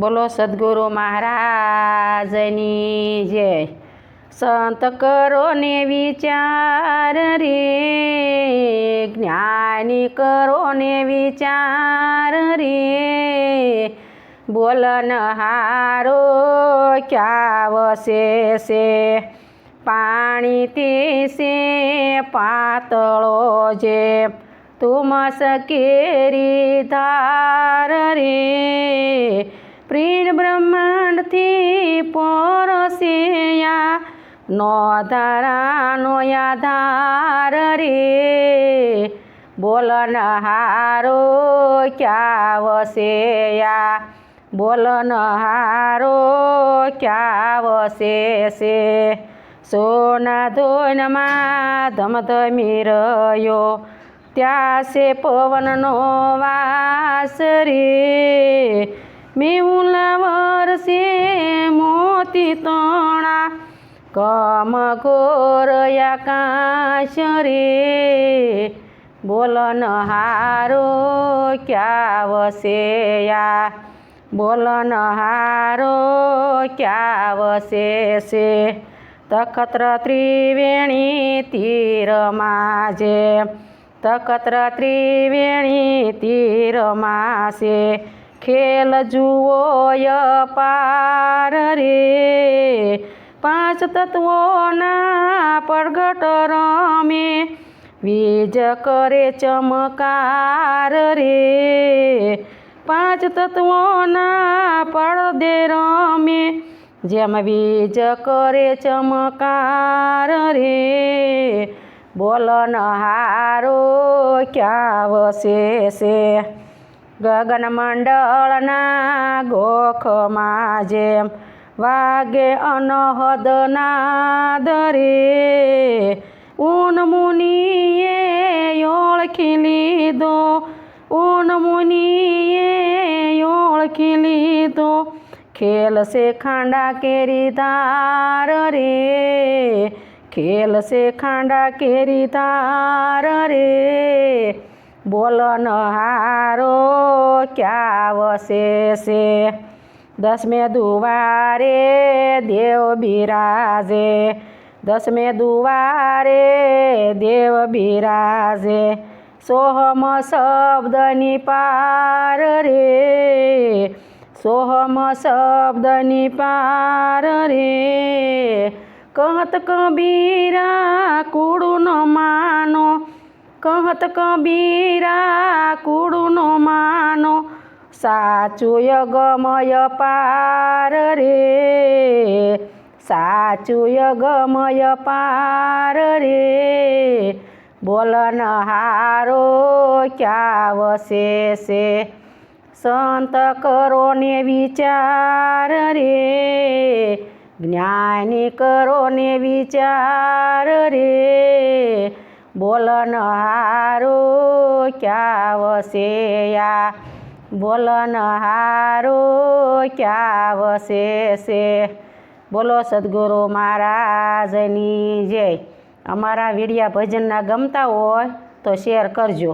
બોલો સદગુરુ મહારાજની જય। સંત કરો ને વિચાર રે, જ્ઞાની કરો ને વિચાર રે, બોલનહારો ક્યાં વસે છે, પાણી તે છે પાતળો જે, તુમસ કેરી ધાર રે, પ્રીણ બ્રહ્માંડથી પરસ્યા નો ધારાનો આધાર રે, બોલનહારો ક્યાં વસ્યા, બોલનહારો ક્યાં વસે છે, સોના ધોનમાં ધમધમી રહ્યો, ત્યાં છે પવનનો વાસ રે, મેહુલા વરસે મોતી તણા, કમઘોર આકાશ રે, બોલનહારો ક્યાં વસ્યા, બોલનહારો ક્યાં વસે છે, તખત્ર ત્રિવેણી તીરમાં જે, તખત્ર ત્રિવેણી તીરમાં છે, ખેલ જુઓ અપાર રે, પાંચ તત્વોના પ્રગટ રમે, વીજ કરે ચમકાર રે, પાંચ તત્વોના પડદે રમે, જેમ વીજ કરે ચમકાર રે, બોલનહારો ક્યાં વસે છે, ગગનમંડળના ગોખમાં જેમ વાગે અનહદ નાદ રે, ઊન મુનિએ ઓળખી લીધો, ઊન મુનિએ ઓળખી લીધો, ખેલ છે ખાંડા કેરી ધાર રે, ખેલ છે ખાંડા કેરી ધાર રે, બોલનહારો ક્યાં વસે છે, દસમે દુવારે દેવ બિરાજે, દસમે દુવારે દેવ બિરાજે, સોહમ શબ્દની પાર રે, સોહમ શબ્દની પાર રે, કહત કબીરા કુળું ન માનો, કહત કબીરા કુળું ન માનો, સાચું અગમય પાર રે, સાચું અગમય પાર રે, બોલનહારો ક્યાં વસે છે, સંત કરો ને વિચાર રે, જ્ઞાની કરો ને વિચાર રે, બોલનહારો ક્યાં વસ્યા, બોલનહારો ક્યાં વસે છે, બોલો સદગુરુ મહારાજની જય। અમારા વિડિયા ભજનના ગમતા હોય તો શેર કરજો।